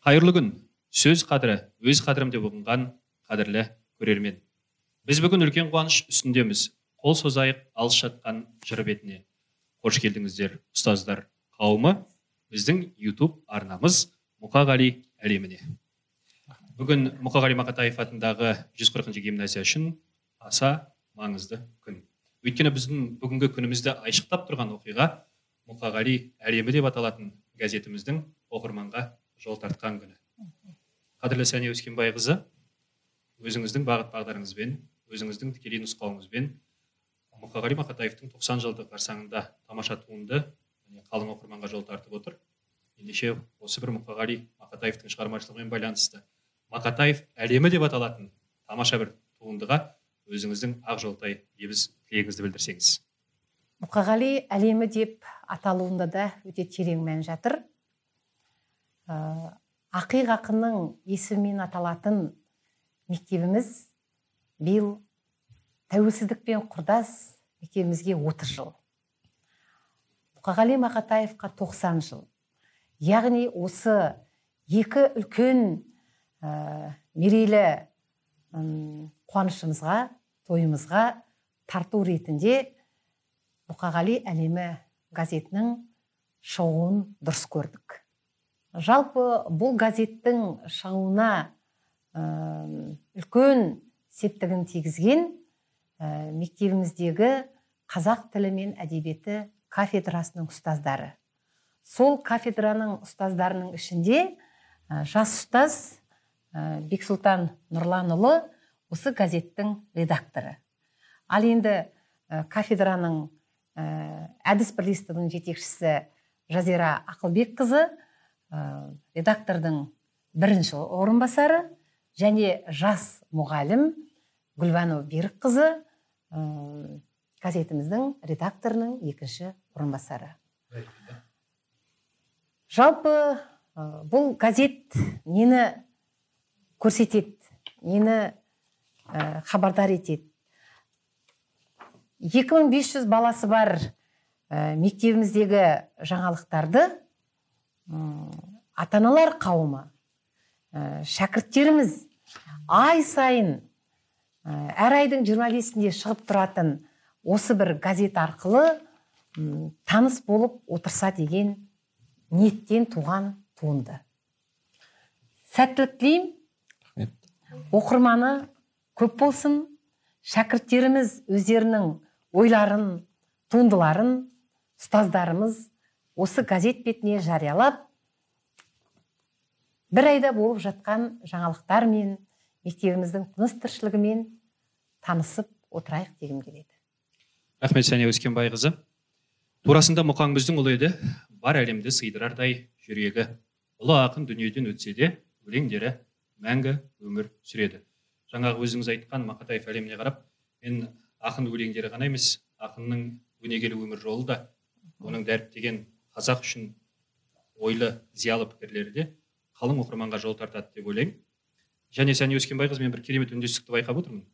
Қайырлы күн, сөз қадірі, өз қадірім деп ұғынған қадірлі көрермен. Біз бүгін үлкен қуаныш үстіндеміз. Қол созайық алыс жатқан жыр бетіне. Қош келдіңіздер, ұстаздар қауымы, біздің YouTube арнамыз Мұқағали әлеміне. Бүгін Мұқағали Мақатаев атындағы 140-ші гимназия үшін аса маңызды күн. Өйткені біздің бүгінгі күнімізді айшықтап тұрған оқиға Мұқағали әлемі деп аталатын газетіміздің оқырманға жол тартқан күні. Қадірлі Сәния Өскенбайқызы, өзіңіздің бағыт бағдарыңызбен, өзіңіздің тікелей нұсқауыңызбен Мұқағали Мақатаевтың 90 жылдық қарсаңында тамаша туынды қалың оқырманға жол тартып отыр. Ендеше осы бір Мұқағали Мақатаевтың шығармашылығымен байланысты Мақатаев әлемі деп аталатын тамаша бір туындыға өзіңіздің ақ жолтай ебіз тілегіңізді білдірсеңіз. Мұқағали әлемі деп аталуында да өте терең мән жатыр. Ақиқ ақынның есімімен аталатын мектебіміз биыл тәуелсіздікпен құрдас мектебімізге 30 жыл. Мұқағали Мақатаевқа 90 жыл. Яғни осы екі үлкен мерейлі қуанышымызға, тойымызға тарту ретінде Мұқағали әлемі газетінің шығуын дұрыс көрдік. Жалпы бұл газеттің шығуына үлкен септігін тигізген мектебіміздегі қазақ тілі мен әдебиеті кафедрасының ұстаздары. Сол кафедраның ұстаздарының ішінде жас ұстаз Бексұлтан Нұрланұлы осы газеттің редакторы. Ал енді кафедраның әдіс бірлестігінің жетекшісі Жазира Ақылбекқызы редактордың бірінші орынбасары және жас мұғалім Гүлбану Берікқызы газетіміздің редакторының екінші орынбасары. Жалпы бұл газет нені көрсетеді, нені хабардар етеді. 2500 баласы бар мектебіміздегі жаңалықтарды ата-аналар қауымы, шәкірттеріміз ай сайын әр айдың 25-інде шығып тұратын осы бір газет арқылы таныс болып отырса деген ниеттен туған туынды. Сәттілік тілеймін. Оқырманы көп болсын. Шәкірттеріміз өздерінің ойларын, туындыларын ұстаздарымыз осы газет бетіне жариялап, бір айда болып жатқан жаңалықтармен, мектебіміздің тыныс-тіршілігімен танысып отырайық дегім келеді. Рахмет, Сәния Өскенбайқызы. Турасында мұқаң біздің ұлы еді, бар әлемді сыйдырардай жүрегі. Ұлы ақын дүниеден өтсе де, өлеңдері мәңгі өмір сүреді. Жаңағы өзіңіз айтқан Мақатаев әлеміне қарап, мен ақын өлеңдері ғана емес, ақынның өнегелі өмір жолы да, оның дәріптеген қазақ үшін ойлы, зиялы пікірлері де қалың оқырманға жол тартады деп ойлаймын. Және Сәния Өскенбайқызы, мен бір керемет үндестікті байқап отырмын.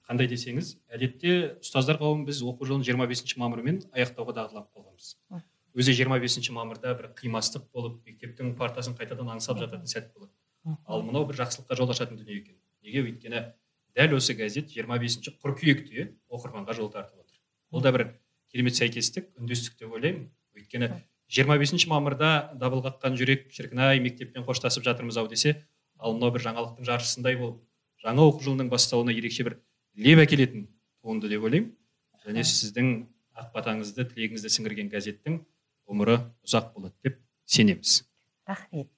Қандай десеңіз, әдетте ұстаздар қауымы біз оқу жылын 25 мамырмен аяқтауға дағдылап қалғанбыз. Өзі 25 мамырда бір қимастық болып, мектептің партасын қайтадан аңсап жататын сәт болады. Ал мынау бір жақсылыққа жол ашатын дүние екен. Неге? Өйткені дәл осы газет 25 қыркүйекте оқырманға жол тартып отыр. Бұл да бір керемет сәйкестік, үндестік деп ойлаймын. Өйткені 25 мамырда дабыл қаққан жүрек шіркін-ай мектеппен қоштасып жатырмыз ау десе, ал мынау бір жаңалықтың жаршысындай болып, жаңа оқу жылының бастауына ерекше бір леп әкелетін туынды деп ойлаймын. Және сіздің ақ батаңызды, тілегіңізді сіңірген газеттің ғұмыры ұзақ болады деп сенеміз. Рахмет.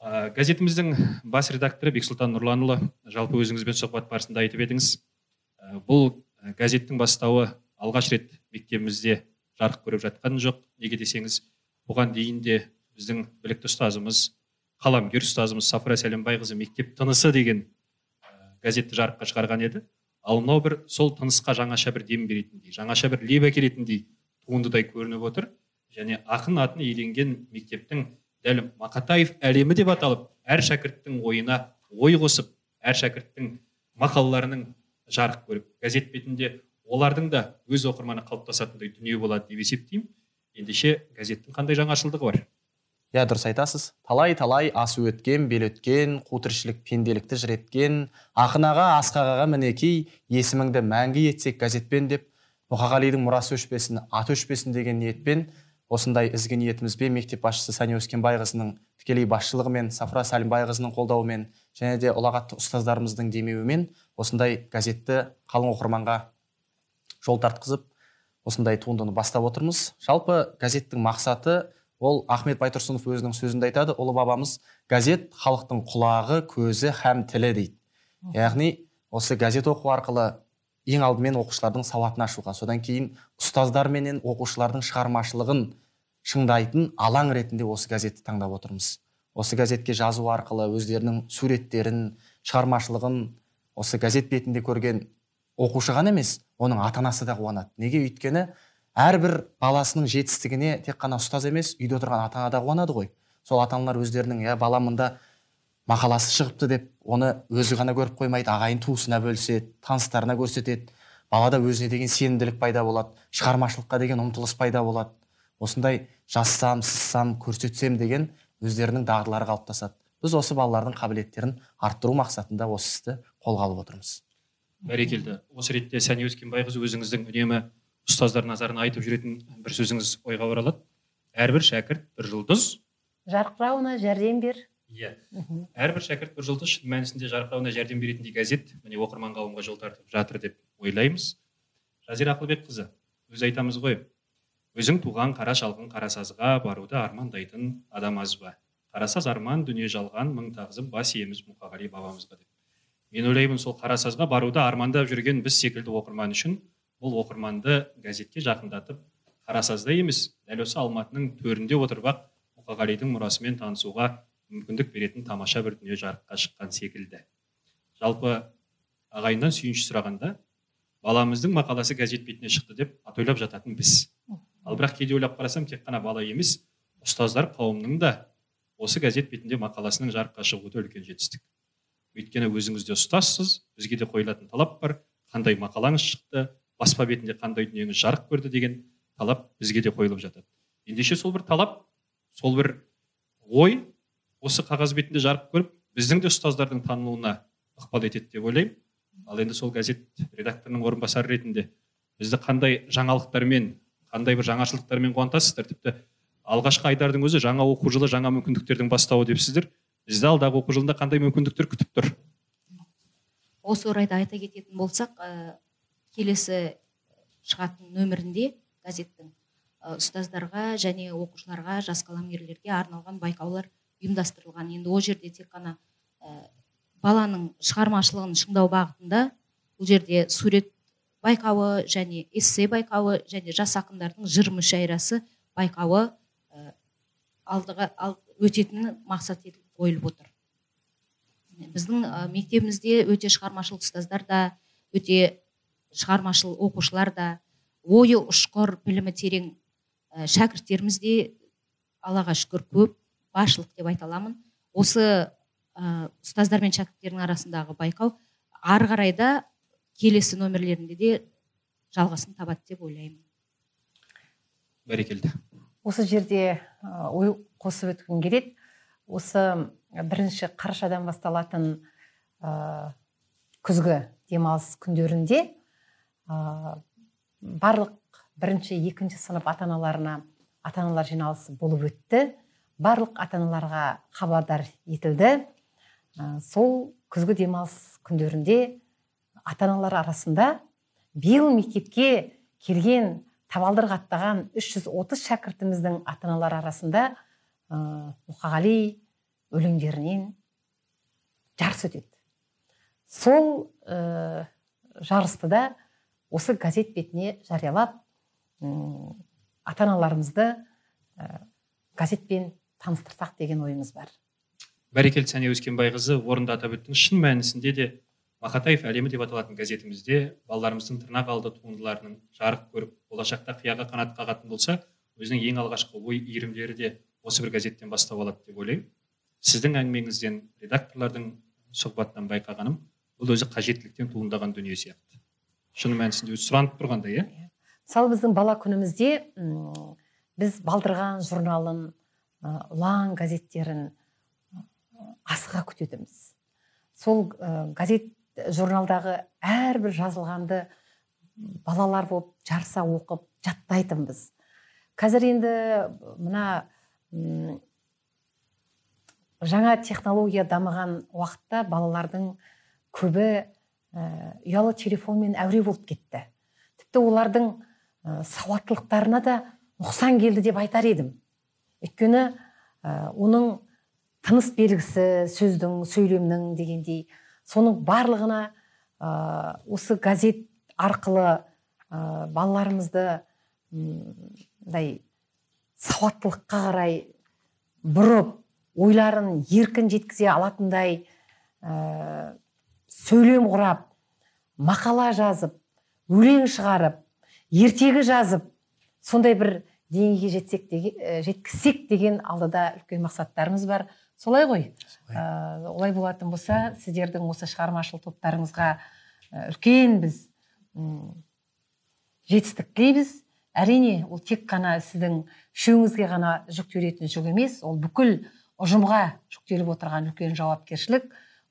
Газетіміздің бас редакторы Бексұлтан Нұрланұлы, жалпы өзіңізбен сұхбат барысында айтып едіңіз, бұл газеттің бастауы алғаш рет мектебімізде жарық көріп жатқан жоқ. Неге десеңіз, бұған дейін де біздің білікті ұстазымыз, қаламгер ұстазымыз Сафура Сәлембайқызы мектеп тынысы деген газетті жарыққа шығарған еді. Ал мынау бір сол тынысқа жаңаша бір дем беретіндей, жаңаша бір леп әкелетіндей туындыдай көрініп отыр. Және ақын атын иеленген мектептің дәл Мақатаев әлемі деп аталып, әр шәкірттің ойына ой қосып, әр шәкірттің мақалаларының жарық көріп, газет бетінде олардың да өз оқырманы қалыптасатындай дүние болады деп есептеймін. Ендеше газеттің қандай жаңашылдығы бар? иә, дұрыс айтасыз. Талай асу өткен, бел өткен, қу тіршілік пенделікті жіреткен, ақын аға, асқақ аға мінекей, есіміңді мәңгі етсек газетпен деп, Мұқағалидың мұрасы өшпесін, аты өшпесін деген ниетпен, осындай ізгі ниетімізбен мектеп басшысы Сәния Өскенбайқызының тікелей басшылығымен, Сафра Сәлімбайқызының қолдауымен және де ұлағатты ұстаздарымыздың демеуімен осындай газетті қалың оқырманға жол тартқызып, осындай туындыны бастап отырмыз. Жалпы газеттің мақсаты, ол Ахмет Байтұрсынов өзінің сөзінде айтады, ұлы бабамыз газет халықтың құлағы, көзі һәм тілі дейді. Яғни осы газет оқу арқылы ең алдымен оқушылардың сауатын ашуға, содан кейін ұстаздар менен оқушылардың шығармашылығын шыңдайтын алаң ретінде осы газетті таңдап отырмыз. Осы газетке жазу арқылы өздерінің суреттерін, шығармашылығын осы газет бетінде көрген оқушы ғана емес, оның ата-анасы да қуанады. Неге? Өйткені әрбір баласының жетістігіне тек қана ұстаз емес, үйде отырған ата-ана да қуанады ғой. Сол ата-аналар өздерінің, балам мында мақаласы шығыпты деп, оны өзі ғана көріп қоймайды, ағайын туысына бөліседі, таныстарына көрсетеді. Балада өзіне деген сенімділік пайда болады, шығармашылыққа деген ұмтылыс пайда болады. Осындай жазсам, сызсам, көрсетсем деген өздерінің дағдылары қалыптасады. Біз осы балалардың қабілеттерін арттыру мақсатында осы істі қолға алып отырмыз. Бәрекелді. Осы ретте Сәния Өскенбайқызы өзіңіздің үнемі ұстаздар назарына айтып жүретін бір сөзіңіз ойға оралады. Әрбір шәкірт бір жұлдыз, жарқырауына жәрдем бер. Иә. Әрбір шәкірт бір жұлдыз, шын мәнісінде жарқырауына жәрдем беретіндей газет міне оқырман қауымға жол тартып жатыр деп ойлаймыз. Жазира Ақылбекқызы, өз айтамыз ғой. Өзің туған қара шалғын қарасазға баруды армандайтын адам аз ба? Қарасаз арман, дүние жалған, мың тағзым бас иеміз Мұқағали бабамызға деп. Мен ойлаймын, сол қарасазға баруды армандап жүрген біз секілді оқырман үшін бұл оқырманды газетке жақындатып, қарасазда емес, дәл осы Алматының төрінде отырып Мұқағалидың мұрасымен танысуға мүмкіндік беретін тамаша бір дүние жарыққа шыққан секілді. Жалпы ағайыннан сүйінші сұрағанда, баламыздың мақаласы газет бетіне шықты деп атойлап жататын біз. Ал бірақ кейде ойлап қарасам, тек қана бала емес, ұстаздар қауымның да осы газет бетінде мақаласының жарыққа шығуы үлкен жетістік. Өйткені өзіңіз де ұстазсыз, бізге де қойылатын талап бар, қандай мақалаңыз шықты, баспа бетінде қандай дүниеңіз жарық көрді деген талап бізге де қойылып жатады. Ендеше сол бір талап, сол бір ой осы қағаз бетінде жарық көріп, біздің де ұстаздардың танылуына ықпал етеді деп ойлаймын. Ал енді сол газет редакторының орынбасары ретінде бізді қандай жаңалықтармен, қандай бір жаңашылдықтармен қуантасыздар? Тіпті алғашқы айдардың өзі жаңа оқу жылы, жаңа мүмкіндіктердің бастауы депсіздер. Бізді алдағы оқу жылында қандай мүмкіндіктер күтіп тұр? Осы орайда айта кететін болсақ, келесі шығатын нөмірінде газеттің ұстаздарға және оқушыларға, жас қаламгерлерге арналған байқаулар ұйымдастырылған. Енді ол жерде тек қана баланың шығармашылығын шыңдау бағытында, бұл жерде сурет байқауы және эссе байқауы және жас ақындардың жыр мүшәйрасы байқауы алдыға өтетін мақсат етіп қойылып отыр. Біздің мектебімізде өте шығармашыл ұстаздар да, өте шығармашыл оқушылар да, ойы ұшқыр, білімі терең шәкірттеріміз де Аллаға шүкір көп, баршылық деп айта аламын. Осы ұстаздар мен шәкірттердің арасындағы байқау ары қарай да келесі нөмірлерінде де жалғасын табады деп ойлаймын. Бәрекелді. Осы жерде ой қосып өткім келеді. Осы бірінші қарашадан басталатын күзгі демалыс күндерінде барлық бірінші, екінші сынып ата-аналар жиналысы болып өтті. Барлық ата-аналарға хабардар етілді. Сол күзгі демалыс күндерінде ата-аналар арасында биыл мектепке келген табалдырық аттаған 330 шәкіртіміздің ата-аналар арасында Мұқағали өлеңдерінен жарыс өтеді. Сол жарысты да осы газет бетіне жариялап, ата-аналарымызды газетпен таныстырсақ деген ойымыз бар. Бәрекелді Сәния Өскенбайқызы, орында атап өттіңіз. Шын мәнісінде де Мақатаев әлемі деп аталатын газетімізде балаларымыздың тырнақ алды туындыларының жарық көріп, болашақта қияға қанат қағатын болса, өзінің ең алғашқы ой иірімдері де осы бір газеттен бастау алады деп ойлаймын. Сіздің әңгімеңізден, редакторлардың сұхбаттан байқағаным, бұл өзі қажеттіліктен туындаған дүние сияқты. Шын мәнісінде өзі сұранып тұрғандай, иә? Мысалы біздің бала күнімізде біз Балдырған журналын, ұлан газеттерін асыға күтетіміз. Сол газет журналдағы әрбір жазылғанды балалар болып жарыса оқып жаттайтынбыз. Қазір енді мына жаңа технология дамыған уақытта балалардың көбі ұялы телефонмен әуре болып кетті. Тіпті олардың сауаттылықтарына да нұқсан келді деп айтар едім. Өйткені оның тыныс белгісі, сөздің, сөйлемнің дегендей, соның барлығына осы газет арқылы балаларымызды сауаттылыққа қарай бұрып, ойларын еркін жеткізе алатындай сөйлем құрап, мақала жазып, өлең шығарып, ертегі жазып, сондай бір деңгейге жеткізсек деген алдыда үлкен мақсаттарымыз бар. Солай ғой? Олай болатын болса, сіздердің осы шығармашылық топтарыңызға үлкен біз жетістік тілейміз. Әрине, ол тек қана сіздің үшеуіңізге ғана жүктелетін жүк емес, ол бүкіл ұжымға жүктеліп отырған үлкен жауапкершілік.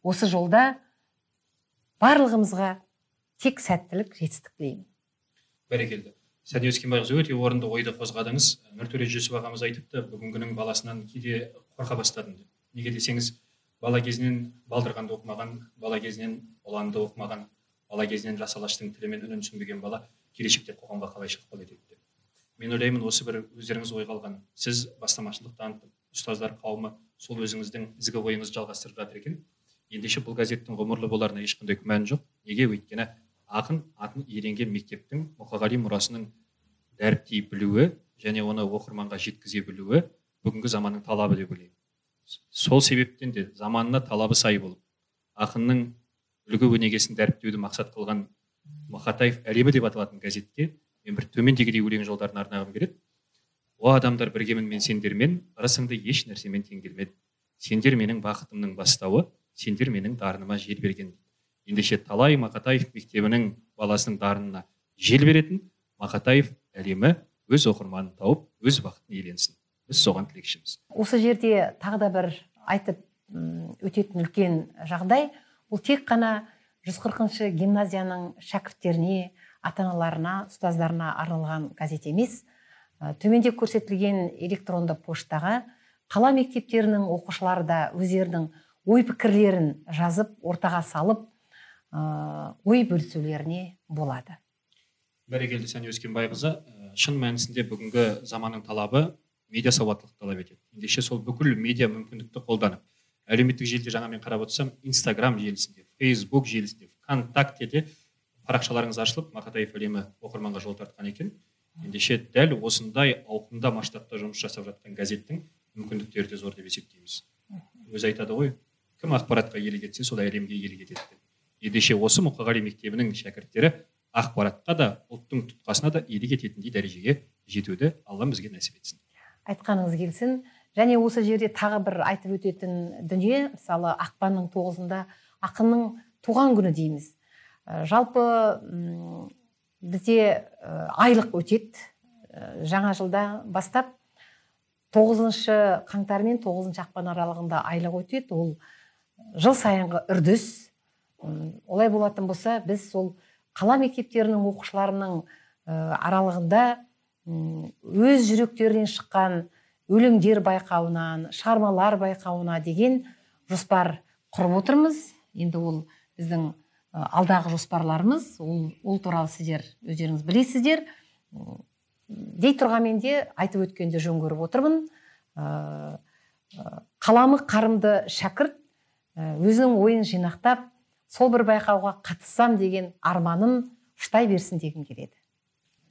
Осы жолда барлығымызға тек сәттілік, жетістік тілеймін. Бәрекелді. Сәния Өскенбайқызы, өте орынды ойды қозғадыңыз. Нұртөре Жүсіп ағамыз айтыпты, бүгінгінің баласынан кейде қорқа бастадым деп. Неге десеңіз, бала кезінен балдырғанды оқымаған, бала кезінен ұланды оқымаған, бала кезінен жас алаштың тілімен үнін түсінбеген бала келешекте қоғамға қалай ықпал етеді деп. Мен ойлаймын, осы бір өздеріңіз ойға алған, сіз бастамашылық танытып, ұстаздар қауымы сол өзіңіздің ізгі ойыңызды жалғастырып жатыр екен. Ендеше бұл газеттің ғұмырлы боларына ешқандай күмән жоқ. Неге? Өйткені ақын атын иеленген мектептің Мұқағали мұрасының дәріптей білуі және оны оқырманға жеткізе білуі бүгінгі заманның талабы деп ойлаймын. Сол себептен де заманына талабы сай болып, ақынның үлгі өнегесін дәріптеуді мақсат қылған Мақатаев әлемі деп аталатын газетке мен бір төмендегідей өлең жолдарын арнағым келеді. О адамдар, біргемін мен сендермен, ырысыңды еш нәрсемен теңгермеді. Сендер менің бақытымның бастауы, сендер менің дарыныма жел берген. Ендеше талай Мақатаев мектебінің баласының дарынына жел беретін Мақатаев әлемі өз оқырманын тауып, өз бақытын иеленсін. Біз соған тілекшіміз. Осы жерде тағы да бір айтып өтетін үлкен жағдай, бұл тек қана 140-шы гимназияның шәкірттеріне, ата-аналарына, ұстаздарына арналған газет емес. Төменде көрсетілген электронды поштаға қала мектептерінің оқушылары да өздерінің ой пікірлерін жазып, ортаға салып, ой бөлісулеріне болады. Бәрекелді Сәния Өскенбайқызы, шын мәнісінде бүгінгі заманның талабы медиа сауаттылық талап етеді. Ендеше сол бүкіл медиа мүмкіндікті қолданып, әлеуметтік желіде жаңа мен қарап отырсам, Instagram желісінде, Facebook желісінде, ВКонтактеде парақшаларыңыз ашылып, Мақатаев әлемі оқырманға жол тартқан екен. Ендеше дәл осындай ауқымда масштабта жұмыс жасап жатқан газеттің мүмкіндіктері де зор деп есептейміз. Өзі айтады ғой, кім ақпаратқа иелік етсе, сол әлемге иелік етеді. Ендеше осы Мұқағали мектебінің шәкірттері ақпаратқа да, ұлттың тұтқасына да иелік ететіндей дәрежеге жетуді Аллам бізге нәсіп етсін. Айтқаныңыз келсін. Және осы жерде тағы бір айтып өтетін дүние, мысалы ақпанның 9-ында ақынның туған күні дейміз. Жалпы бізде айлық өтеді. Жаңа жылда бастап 9-шы қаңтар мен 9-шы ақпан аралығында айлық өтеді. Ол жыл сайынғы үрдіс. Олай болатын болса, біз сол қала мектептерінің оқушыларының аралығында өз жүректерінен шыққан өлеңдер байқауынан, шығармалар байқауына деген жоспар құрып отырмыз. Енді ол біздің алдағы жоспарларымыз, ол туралы сіздер өздеріңіз білесіздер. Дей тұрғанмен де айтып өткенді жөн көріп отырмын. Қаламы қарымды шәкірт өзінің ойын жинақтап, сол бір байқауға қатыссам деген арманын ұштай берсін дегім келеді.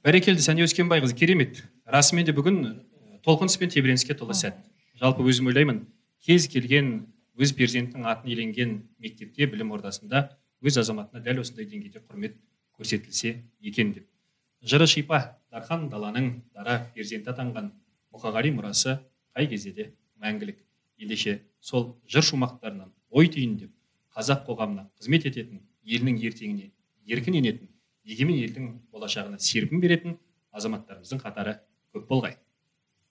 Бәрекелді Сәния Өскенбайқызы, керемет. Расымен де бүгін толқыныс пен тебіреніске толы сәт. Жалпы өзім ойлаймын, кез келген өз перзентінің атын иеленген мектепте, білім ордасында өз азаматына дәл осындай деңгейде құрмет көрсетілсе екен деп. Жыры шипа, дархан даланың дара перзенті атанған Мұқағали мұрасы қай кезде де мәңгілік. Ендеше сол жыр шумақтарынан ой түйіндеп, қазақ қоғамына қызмет ететін, елінің ертеңіне еркін енетін, егемен елдің болашағына серпін беретін азаматтарымыздың қатары көп болғай.